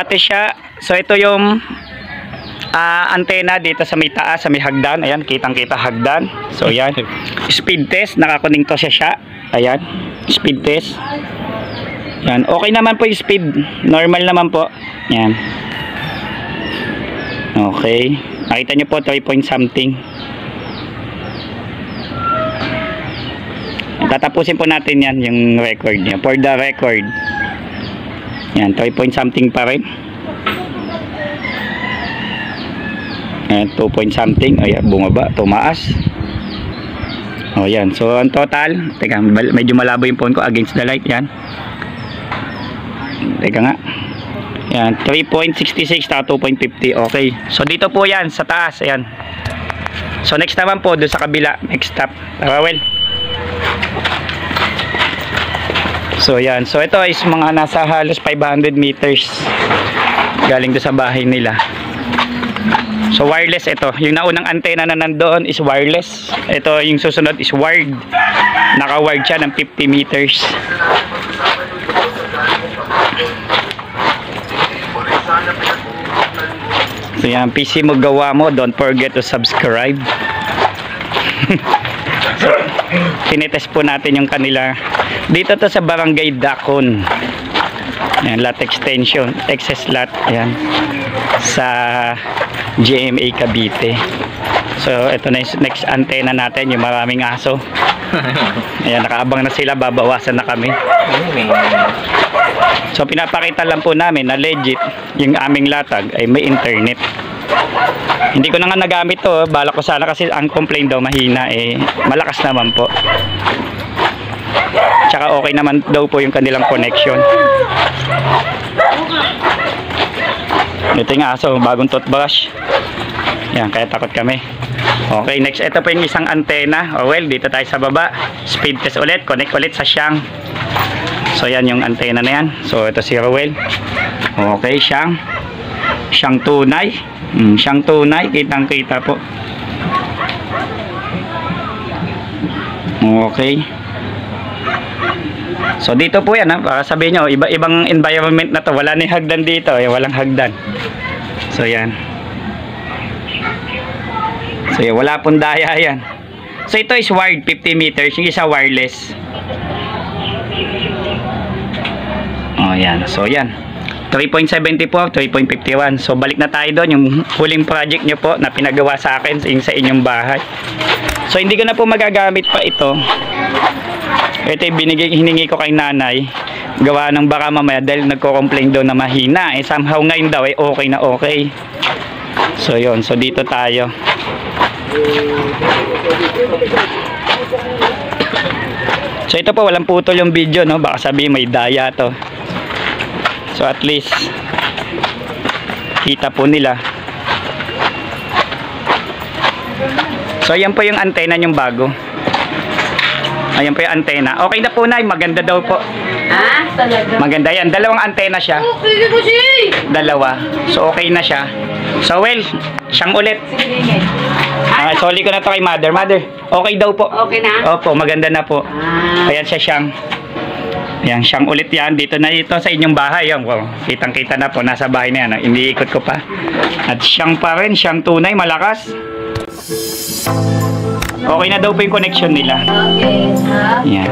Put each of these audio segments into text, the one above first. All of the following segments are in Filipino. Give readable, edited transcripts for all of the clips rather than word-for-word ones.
pati siya. So ito yung antena dito sa may taas, sa may hagdan. Ayan, kitang-kita hagdan. So yan. Speed test, nakakuning to siya. Ayan, speed test. Yan, okay naman po yung speed. Normal naman po. Yan. Okay. Nakita nyo po 3 point something. Tatapusin po natin yan, yung record niya. For the record. Yan, 3 point something pa rin. Ayan, 2 point something. Ayan, bumaba, tumaas. O yan, so ang total, teka, medyo malabo yung phone ko against the light. Yan. Teka nga. Yan, 3.66 ta 2.50. Okay. So dito po yan sa taas. Ayan. So next naman po doon sa kabila. Next stop. Tara, well. So yan. So ito is mga nasa halos 500 meters galing doon sa bahay nila. So wireless ito. Yung naunang antena na nandoon is wireless. Ito yung susunod is wired. Naka-wired siya ng 50 meters. So yan, PC mo gawa mo, don't forget to subscribe. So, tinitest po natin yung kanila. Dito to sa Barangay Dacon. Yan, lot extension, excess lot. Yan. Sa GMA Cavite. So, ito na yung next antenna natin, yung maraming aso. Ayan, nakaabang na sila, babawasan na kami. So, pinapakita lang po namin na legit yung aming latag ay may internet. Hindi ko na nga nagamit to, balak ko sana kasi ang complaint daw mahina, malakas naman po. Tsaka okay naman daw po yung kanilang connection. Ito yung aso, bagong toothbrush. Yan, kaya takot kami. Okay, next, ito po yung isang antena. Oh, well, dito tayo sa baba. Speed test ulit, connect ulit sa Xiang. So, yan yung antena na yan. So, ito si Rowell. Okay, Xiang tunay. Xiang tunay, kitang-kita po. Okay. So, dito po yan, ha. Baka sabihin nyo, ibang environment na to. Wala na yung hagdan dito. Walang hagdan. So, yan. So, yan, wala pong daya yan. So, ito is wired 50 meters. Yung isa wireless. Oh, yan. So, yan. 3.70 po, 3.51. So, balik na tayo doon. Yung huling project nyo po na pinagawa sa akin sa inyong bahay. So, hindi ko na po magagamit pa ito. Ito yung hiningi ko kay nanay. Gawa ng baka mamaya dahil nagko-complain daw na mahina. Somehow ngayon daw okay na okay. So, yun. So, dito tayo. So, ito po, walang putol yung video, no? Baka sabihin may daya to. So at least kita po nila. So ayan po yung antena yung bago. Ayan po yung antena. Okay na po, Nay, maganda daw po. Ah, talaga? Maganda yan, dalawang antena siya. Okay ko siya. Dalawa. So okay na siya. So well, Xiang ulit. Sorry ko na to kay mother. Mother, okay daw po. Okay na? Opo, maganda na po. Ayan siya, Xiang. Ayan, Xiang ulit yan. Dito na ito sa inyong bahay. Yan, wow. Kitang-kita na po. Nasa bahay na yan. Hindi ikot ko pa. At Xiang pa rin. Xiang tunay. Malakas. Okay na daw po yung connection nila. Okay. Ayan.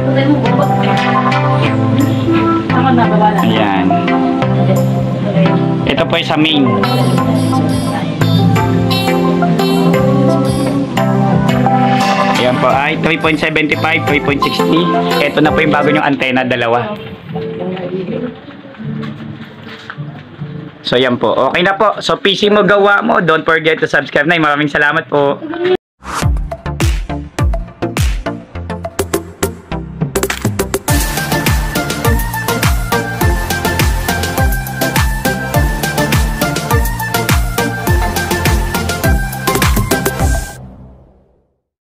Ayan. Ito po yung sa main. Ayan po ay 3.75, 3.60. Ito na po yung bago yung antena, dalawa. So yan po. Okay na po. So PC mo gawa mo. Don't forget to subscribe na. Maraming salamat po.